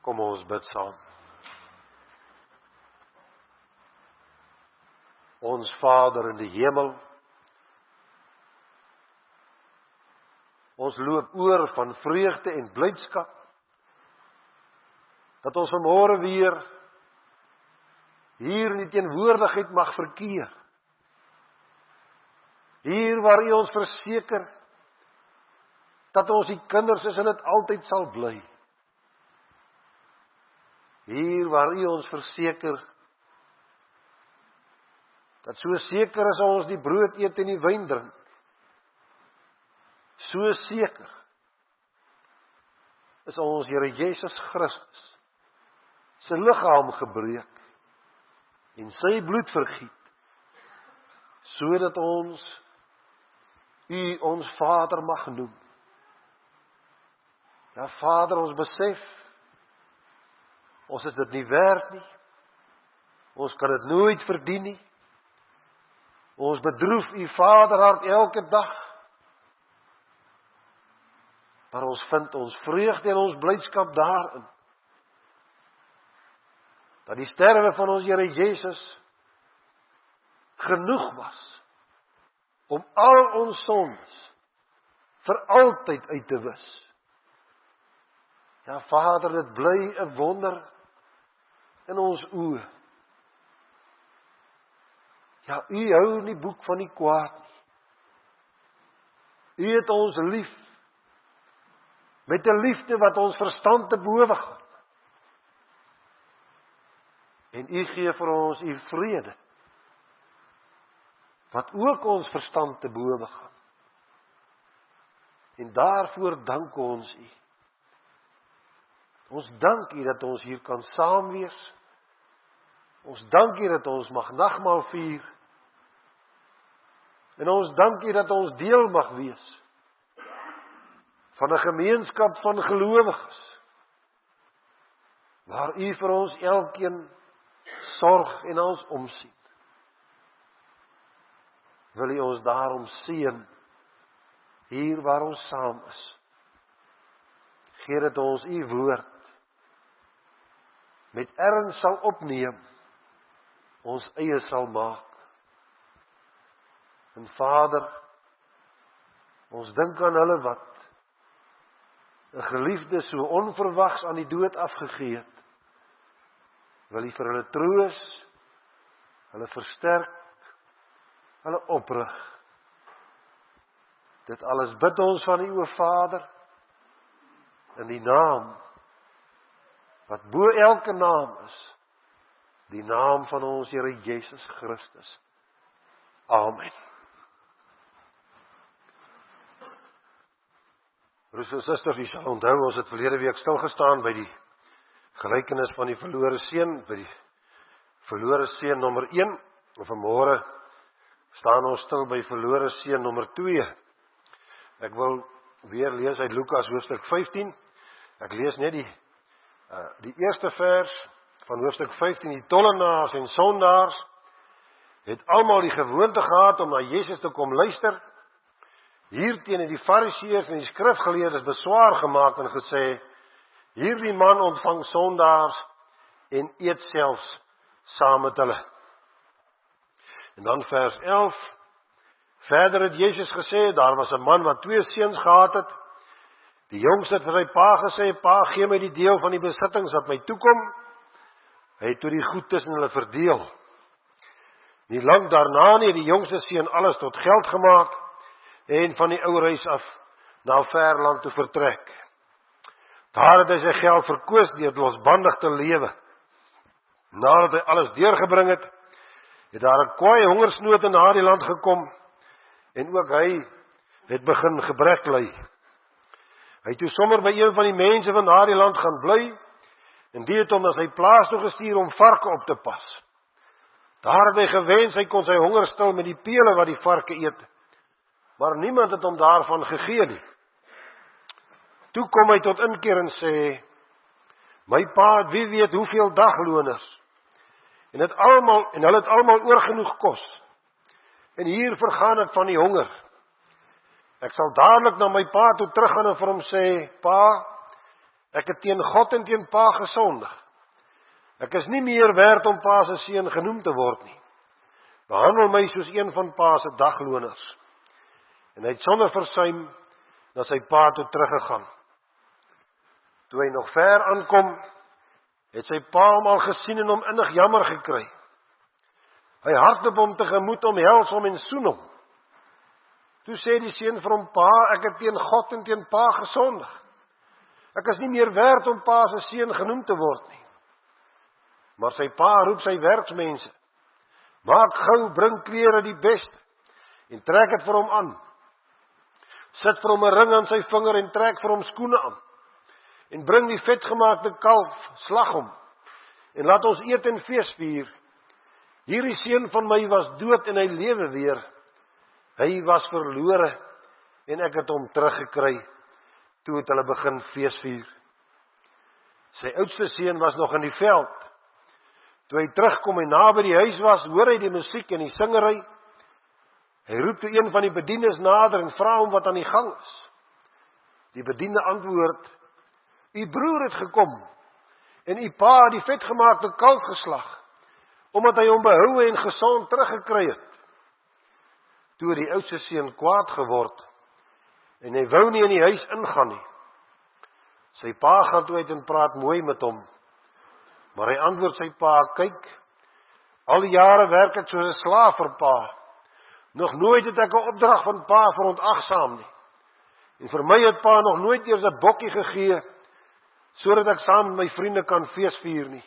Kom ons bid saam. Ons Vader in die hemel, ons loop oor van vreugde en blydskap, dat ons vanmôre weer hier in die teenwoordigheid mag verkeer. Hier waar U ons verseker, dat ons die kinders is en dit altyd sal bly. Hier waar U ons verseker, dat so seker as ons die brood eet en die wyn drink, so seker is ons Here Jesus Christus sy liggaam gebreek en sy bloed vergiet, sodat ons U ons Vader mag noem. Ja, Vader, ons besef, ons is dit nie werd nie, ons kan dit nooit verdien nie, ons bedroef U Vaderhart elke dag, maar ons vind ons vreugde en ons blydskap daarin, dat die sterwe van ons Here Jesus genoeg was, om al ons sondes vir altyd uit te wis. Ja, Vader, dit bly 'n wonder in ons oë. Ja, U hou nie boek van die kwaad nie. U het ons lief, met 'n liefde wat ons verstand te bowe gaan. En U gee vir ons U vrede, wat ook ons verstand te bowe gaan. En daarvoor dank ons U. Ons dank U dat ons hier kan saam wees. Ons dank U dat ons mag nagmaal vier. En ons dank U dat ons deel mag wees van 'n gemeenskap van gelowiges, waar U vir ons elkeen sorg en ons omsien. Wil U ons daarom seën, hier waar ons saam is. Gee dat ons U woord met erns sal opneem, ons eie sal maak. En Vader, ons dink aan hulle wat 'n geliefde so onverwags aan die dood afgegee het. Wil U vir hulle troos, hulle versterk, hulle oprig. Dit alles bid ons van U, o Vader, in die naam wat bo elke naam is, die naam van ons Here Jesus Christus. Amen. Broers en susters, u sal onthou, ons het verlede week stilgestaan by die gelykenis van die verlore seun, by die verlore seun nommer 1, en vanmôre staan ons stil by verlore seun nommer 2. Ek wil weer lees uit Lukas hoofstuk 15. Ek lees net die eerste vers van hoofstuk 15. Die tollenaars en sondaars het almal die gewoonte gehad om na Jesus te kom luister. Hierteen het die Fariseërs en die skrifgeleerdes beswaar gemaak en gesê: hierdie man ontvang sondaars en eet selfs saam met hulle. En dan vers 11. Verder het Jesus gesê, daar was 'n man wat 2 seuns gehad het. Die jongste het vir sy pa gesê: pa, gee my die deel van die besittings wat my toekom. Hy het toe die goed tussen hulle verdeel. Nie lank daarna nie het die jongste seun alles tot geld gemaak en van die ou reis af na 'n ver land toe vertrek. Daar het hy sy geld verkoos deur losbandig te lewe. Nadat hy alles deurgebring het, het daar 'n kwaai hongersnood in daardie land gekom en ook hy het begin gebrek ly. Hy het toe sommer by een van die mense van daardie land gaan bly en die het hom na sy plaas toe gestuur om varke op te pas. Daar het hy gewens hy kon sy honger stil met die pele wat die varke eet, maar niemand het hom daarvan gegee nie. Toe kom hy tot inkeer en sê: my pa het wie weet hoeveel dagloners en hulle het almal oorgenoeg kos. En hier vergaan ek van die honger. Ek sal dadelik na my pa toe teruggaan en vir hom sê: pa, Ek het teen God en teen pa gesondig. Ek is nie meer werd om pa se seun genoem te word nie. Behandel my soos een van pa se dagloners. En hy het sonder versuim na sy pa toe teruggegaan. Toe hy nog ver aankom, het sy pa hom al gesien en hom innig jammer gekry. Hy hardloop hom tegemoet, omhels hom en soen hom. Toe sê die seun vir hom: Pa, ek het teen God en teen pa gesondig. Ek is nie meer werd om pa se seun genoem te word nie. Maar sy pa roep sy werksmense: Maak gou, bring klere die beste en trek dit vir hom aan. Sit vir hom 'n ring aan sy vinger en trek vir hom skoene aan. En bring die vetgemaakte kalf, slag hom en laat ons eet en fees vier. Hierdie seun van my was dood en hy lewe weer. Hy was verlore en ek het hom teruggekry. Toe het hulle begin fees vier. Sy oudste seun was nog in die veld. Toe hy terugkom en naby die huis was, hoor hy die musiek en die singery. Hy roep toe een van die bedienis nader en vra hom wat aan die gang is. Die bediende antwoord: U broer het gekom en u pa het die vetgemaakte kalf geslag, omdat hy hom behoue en gesond teruggekry het. Toe het die oudste seun kwaad geword en hy wou nie in die huis ingaan nie. Sy pa gaan toe uit en praat mooi met hom. Maar hy antwoord sy pa: Kyk, al die jare werk ek soos 'n slaaf vir pa. Nog nooit het ek 'n opdrag van pa verontagsaam nie. En vir my het pa nog nooit eers 'n bokkie gegee, sodat ek saam met my vriende kan fees vier nie.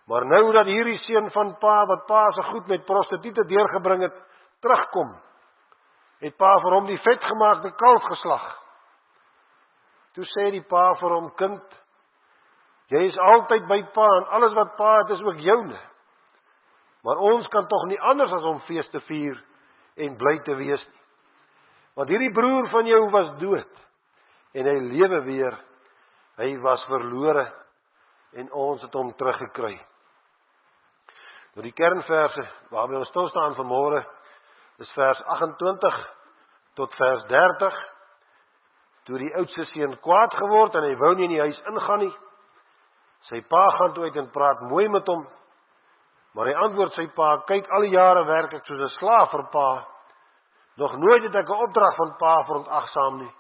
Maar nou dat hierdie seun van pa, wat pa se goed met prostituie deurgebring het, terugkom, het pa vir hom die vetgemaakte kalf geslag. Toe sê die pa vir hom: Kind, jy is altyd by pa en alles wat pa het is ook joune. Maar ons kan tog nie anders as om fees te vier en bly te wees nie. Want hierdie broer van jou was dood en hy lewe weer. Hy was verlore en ons het hom teruggekry. Nou die kernverse waarby ons stil staan vanmôre is vers 28 tot vers 30. Toe die oudste seun kwaad geword en hy wou nie in die huis ingaan nie. Sy pa gaan toe uit en praat mooi met hom. Maar hy antwoord sy pa: Kyk, al die jare werk ek soos 'n slaaf vir pa. Nog nooit het ek 'n opdrag van pa verontagsaam nie.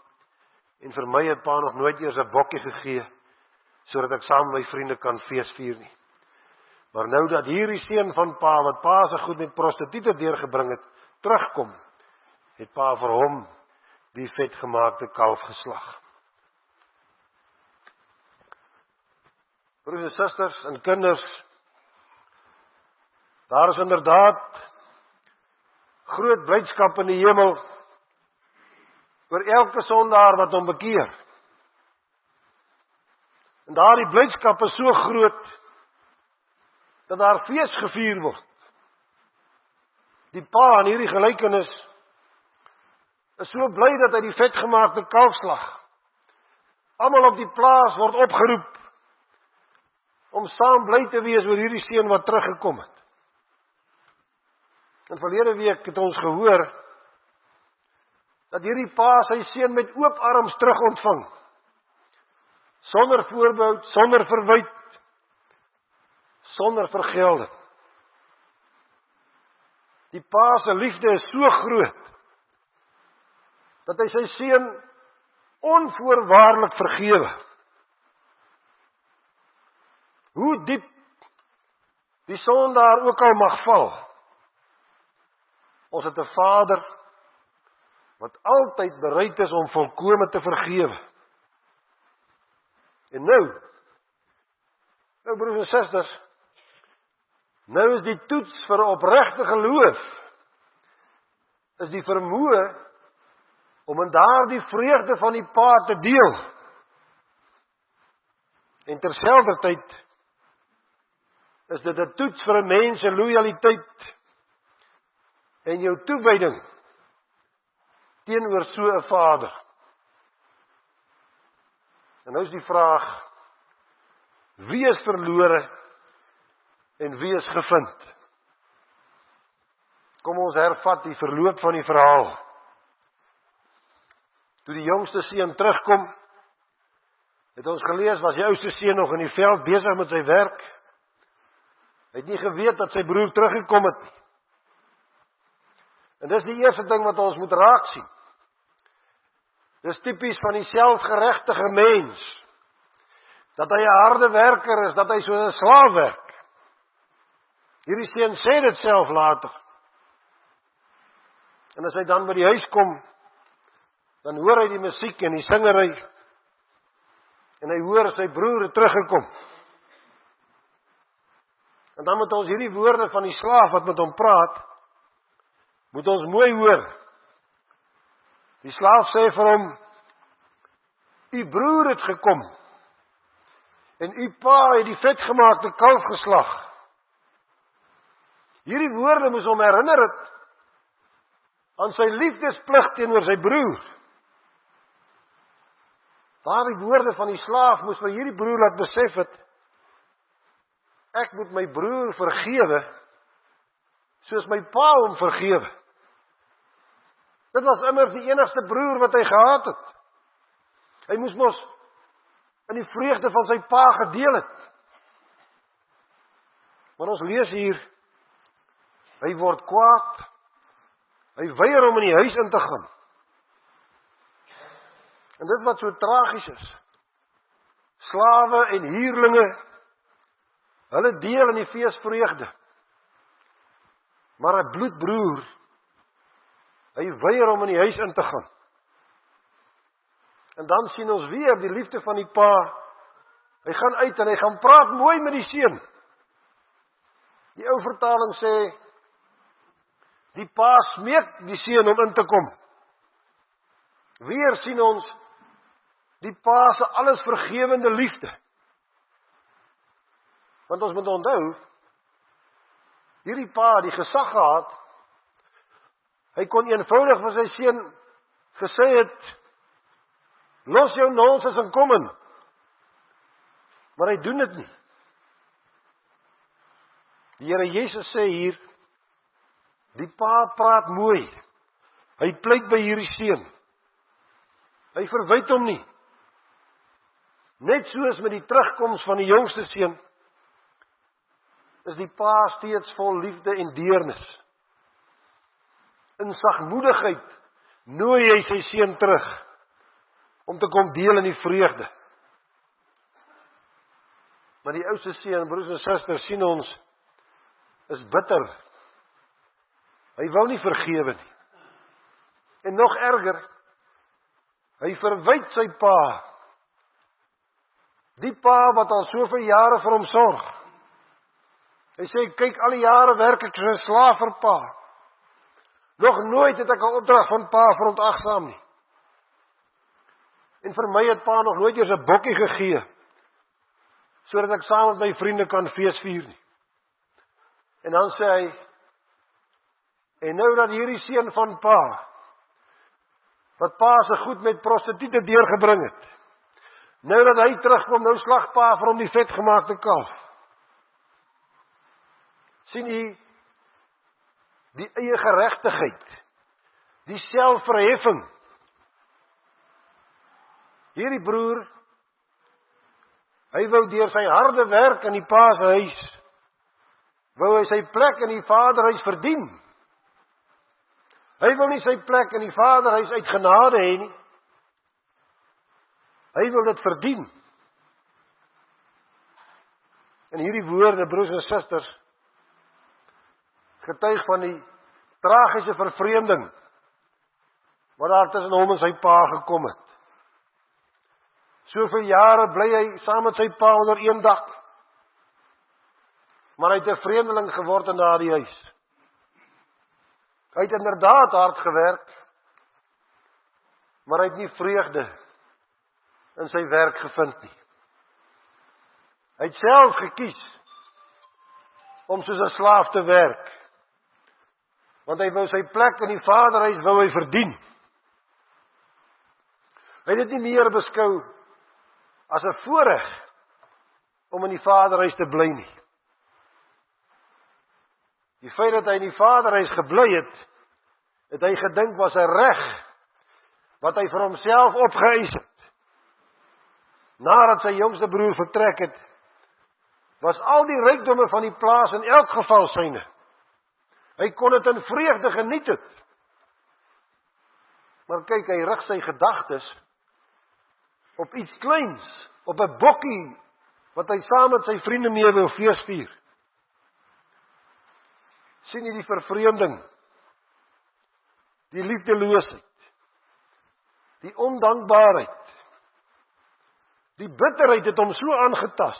En vir my het pa nog nooit eers 'n bokkie gegee, sodat ek saam met my vriende kan fees vier nie. Maar nou dat hierdie seun van pa, wat pa se goed met prostituie deurgebring het, terugkom, het pa vir hom die vetgemaakte kalf geslag. Broers en susters en kinders, daar is inderdaad groot blydskap in die hemel oor elke sondaar wat hom bekeer. En daardie blydskap is so groot dat daar fees gevier word. Die pa in hierdie gelykenis is so bly dat hy die vetgemaakte kalf slag. Almal op die plaas word opgeroep om saam bly te wees oor hierdie seun wat teruggekom het. En verlede week het ons gehoor dat hierdie pa sy seun met oop arms terug ontvang. Sonder voorbehoud, sonder verwyte, sonder vergelding. Die pa se liefde is so groot dat hy sy seun onvoorwaardelik vergewe. Hoe diep die sondaar ook al mag val, ons het 'n Vader wat altyd bereid is om volkome te vergewe. En nou broers en susters, nou is die toets vir 'n opregte geloof, is die vermoë om in daardie vreugde van die pa te deel. En terselfdertyd is dit 'n toets vir 'n mens se lojaliteit en jou toewyding teenoor so 'n Vader. En nou is die vraag: wie is verlore en wie is gevind? Kom ons hervat die verloop van die verhaal. Toe die jongste seun terugkom, Het ons gelees, was die oudste seun nog in die veld besig met sy werk. Hy het nie geweet dat sy broer teruggekom het nie. En dis die eerste ding wat ons moet raak sien. Dis tipies van die selfgeregtige mens, dat hy 'n harde werker is, dat hy soos 'n slaaf werk. Hierdie seun sê dit self later. En as hy dan by die huis kom, dan hoor hy die musiek en die singery, en hy hoor sy broer het teruggekom. En dan moet ons hierdie woorde van die slaaf wat met hom praat, moet ons mooi hoor. Die slaaf sê vir hom, u broer het gekom, en u pa het die vetgemaakte kalf geslag. Hierdie woorde moes hom herinner het aan sy liefdesplig teenoor sy broer. Daardie woorde van die slaaf moes vir hierdie broer laat besef het, ek moet my broer vergewe, soos my pa hom vergewe. Dit was immers die enigste broer wat hy gehad het. Hy moes mos in die vreugde van sy pa gedeel het. Maar ons lees hier, hy word kwaad, hy weier om in die huis in te gaan. En dit wat so tragies is, slawe en huurlinge, hulle deel in die feesvreugde. Maar 'n bloedbroer, hy weier om in die huis in te gaan. En dan sien ons weer die liefde van die pa. Hy gaan uit en hy gaan praat mooi met die seun. Die ou vertaling sê, die pa smeek die seun om in te kom. Weer sien ons die pa se alles vergewende liefde. Want ons moet onthou, hierdie pa die gesag gehad, hy kon eenvoudig vir sy seun gesê het, los jou nonsens en kom in. Maar hy doen dit nie. Die Here Jesus sê hier, die pa praat mooi. Hy pleit by hierdie seun. Hy verwyd hom nie. Net soos met die terugkoms van die jongste seun, is die pa steeds vol liefde en deernis. In sagmoedigheid nooi hy sy seun terug, om te kom deel in die vreugde. Maar die oudste seun, broers en susters, sien ons, is bitter. Hy wou nie vergewe nie. En nog erger, hy verwyd sy pa. Die pa wat al soveel jare vir hom sorg. Hy sê, kyk, al die jare werk ek soos 'n slaaf vir pa. Nog nooit het ek 'n opdrag van pa verontagsaam nie. En vir my het pa nog nooit eers 'n bokkie gegee, sodat ek saam met my vriende kan feesvier nie. En dan sê hy, en nou dat hierdie seun van pa, wat pa se goed met prostituie deurgebring het, nou dat hy terugkom, nou slag pa vir hom die vetgemaakte kalf. Sien jy, die eie geregtigheid, die selfverheffing. Hierdie broer, hy wou deur sy harde werk in die pa se huis, wou hy sy plek in die vaderhuis verdien. Hy wil nie sy plek in die vaderhuis uit genade hê nie. Hy wil dit verdien. En hierdie woorde, broers en susters, getuig van die tragiese vervreemding wat daar tussen hom en sy pa gekom het. Soveel jare bly hy saam met sy pa onder een dak, maar hy het 'n vreemdeling geword in daardie huis. Hy het inderdaad hard gewerk, maar hy het nie vreugde in sy werk gevind nie. Hy het self gekies om soos 'n slaaf te werk, want hy wou sy plek in die vaderhuis wou hy verdien. Hy het dit nie meer beskou as 'n voorreg om in die vaderhuis te bly nie. Die feit dat hy in die vaderhuis gebly het, het hy gedink was 'n reg wat hy vir homself opgeëis het. nadat sy jongste broer vertrek het, was al die rykdomme van die plaas in elk geval syne. Hy kon dit in vreugde geniet het. Maar kyk, hy rig sy gedagtes op iets kleins, op 'n bokkie, wat hy saam met sy vriende mee wil feesvier. Sien jy die vervreemding, die liefdeloosheid, die ondankbaarheid, die bitterheid het hom so aangetas,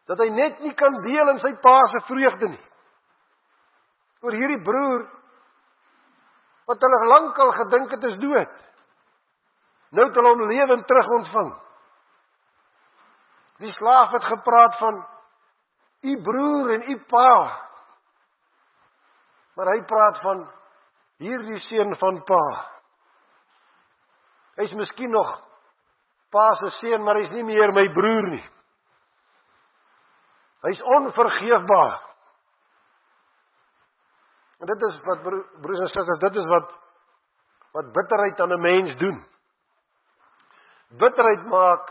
dat hy net nie kan deel in sy pa se vreugde nie. Oor hierdie broer, wat hulle lankal gedink het is dood, nou het hulle hom lewend terug ontvang. Die slaaf het gepraat van u broer en u pa, maar hy praat van hierdie seun van pa. Hy is miskien nog pa se seun, maar hy is nie meer my broer nie. Hy is onvergeefbaar. En dit is wat, broers en susters, dit is wat bitterheid aan 'n mens doen. Bitterheid maak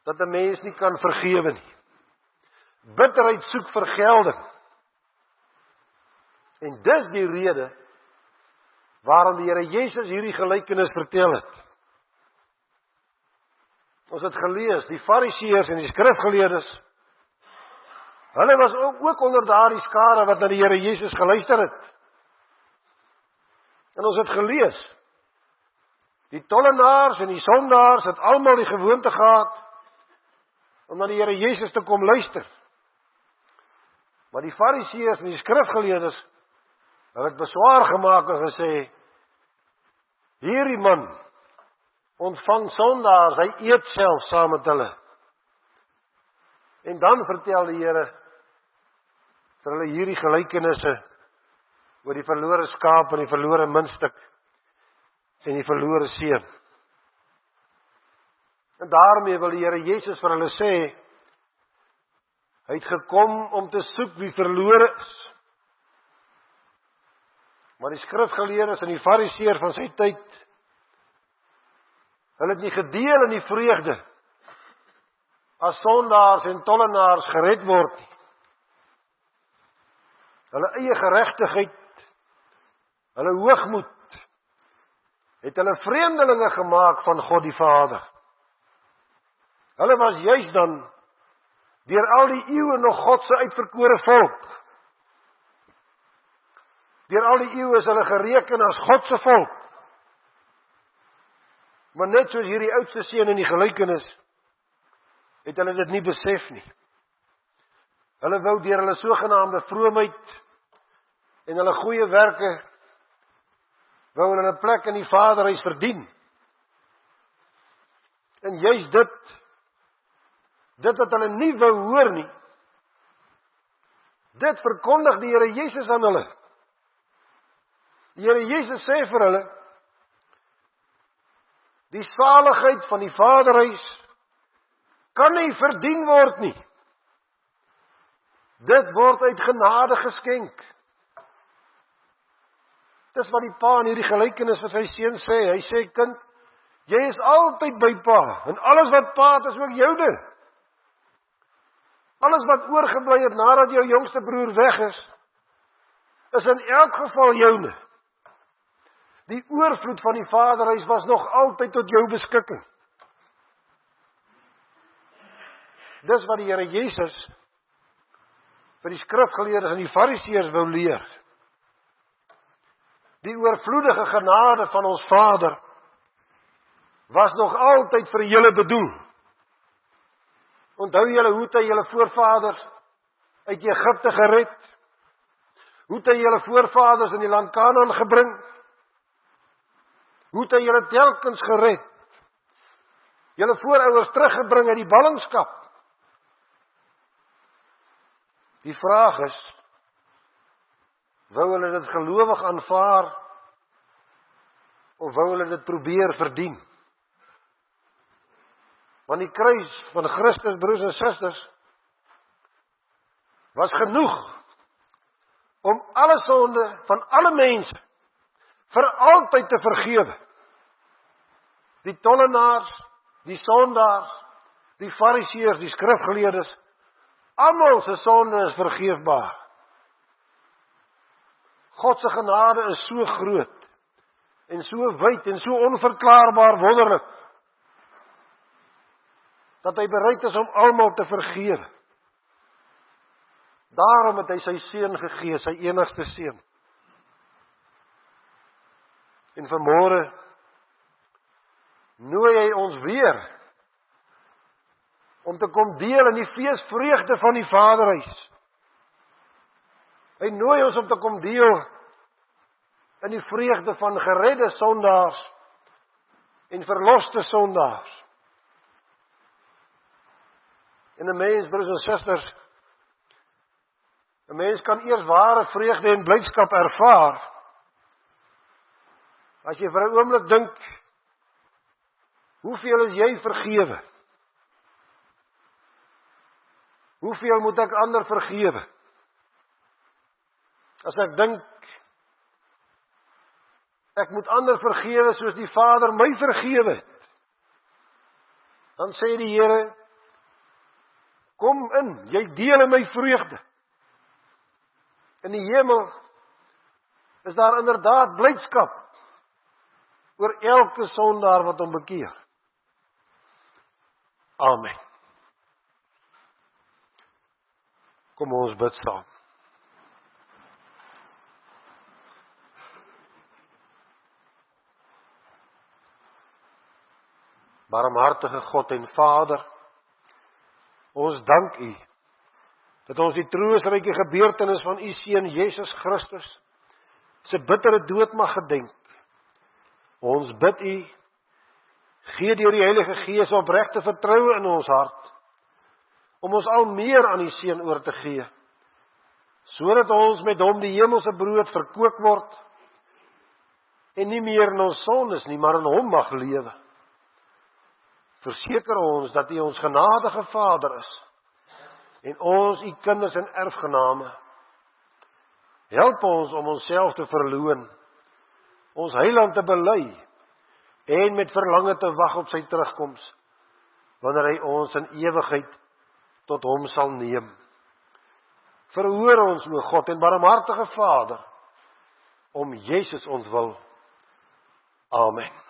dat 'n mens nie kan vergewe nie. Bitterheid soek vergelding. En dis die rede waarom die Here Jesus hierdie gelykenis vertel het. Ons het gelees, die Fariseërs en die skrifgeleerdes, hulle was ook onder daardie skare wat na die Here Jesus geluister het. En ons het gelees, die tollenaars en die sondaars het almal die gewoonte gehad om na die Here Jesus te kom luister. Maar die Fariseërs en die skrifgeleerdes, hulle het beswaar gemaak en gesê, hierdie man ontvang sondaars, hy eet self saam met hulle. En dan vertel die Here vir hulle hierdie gelykenisse oor die verlore skaap en die verlore muntstuk en die verlore seun. En daarmee wil die Here Jesus vir hulle sê, hy het gekom om te soek wie verlore is. Maar die skrifgeleerdes en die fariseërs van sy tyd, hulle het nie gedeel in die vreugde as sondaars en tollenaars gered word nie. Hulle eie geregtigheid, hulle hoogmoed, het hulle vreemdelinge gemaak van God die Vader. Hulle was juis dan, deur al die eeue nog God se uitverkore volk. Deur al die eeue is hulle gereken as God se volk. Maar net soos hierdie oudste seun in die gelykenis, het hulle dit nie besef nie. Hulle wou deur hulle sogenaamde vroomheid en hulle goeie werke, wou hulle 'n plek in die Vaderhuis verdien. En juis dit wat hulle nie wou hoor nie, dit verkondig die Here Jesus aan hulle. Die Here Jesus sê vir hulle, die saligheid van die Vaderhuis kan nie verdien word nie. Dit word uit genade geskenk. Dis wat die pa in hierdie gelykenis vir sy seun sê. Hy sê, kind, jy is altyd by pa, en alles wat pa het is ook joune. Alles wat oorgebly het nadat jou jongste broer weg is in elk geval joune. Die oorvloed van die Vaderhuis was nog altyd tot jou beskikking. Dis wat die Here Jesus vir die skrifgeleerdes en die fariseërs wou leer. Die oorvloedige genade van ons Vader was nog altyd vir julle bedoel. Onthou julle hoe het hy julle voorvaders uit Egipte gered? Hoe het hy julle voorvaders in die land Kanaan gebring? Hoe het hy julle telkens gered? Julle voorouers teruggebring uit die ballingskap. Die vraag is, wou hulle dit gelowig aanvaar, of wou hulle dit probeer verdien? Want die kruis van Christus, broers en susters, was genoeg om alle sonde van alle mense vir altyd te vergewe. Die tollenaars, die sondaars, die fariseërs, die skrifgeleerdes, almal se sonde is vergeefbaar. God se genade is so groot, en so wyd, en so onverklaarbaar wonderlik, dat hy bereid is om almal te vergewe. Daarom het hy sy seun gegee, sy enigste seun. En vanmôre nooi hy ons weer om te kom deel in die feesvreugde van die Vaderhuis. Hy nooi ons om te kom deel in die vreugde van geredde sondaars en verloste sondaars. En 'n mens, broers en susters, 'n mens kan eers ware vreugde en blydskap ervaar as jy vir 'n oomblik dink, hoeveel is jy vergewe? Hoeveel moet ek ander vergewe? As ek dink, ek moet ander vergewe soos die Vader my vergewe het, dan sê die Here, kom in, jy deel in my vreugde. In die hemel is daar inderdaad blydskap oor elke sondaar wat hom bekeer. Amen. Kom ons bid saam. Barmhartige God en Vader, ons dank U dat ons die troostryke gebeurtenis van U Seun Jesus Christus se bittere dood mag gedenk. Ons bid U, gee deur die Heilige Gees opregte vertroue in ons hart, om ons al meer aan U Seun oor te gee, sodat ons met hom die hemelse brood verkoop word, en nie meer in ons sondes nie, maar in hom mag lewe. Verseker ons dat U ons genadige Vader is, en ons U kinders en erfgename. Help ons om onsself te verloon, ons Heiland te bely, en met verlange te wag op sy terugkoms, wanneer hy ons in ewigheid tot hom sal neem. Verhoor ons, o God en barmhartige Vader, om Jesus ons wil. Amen.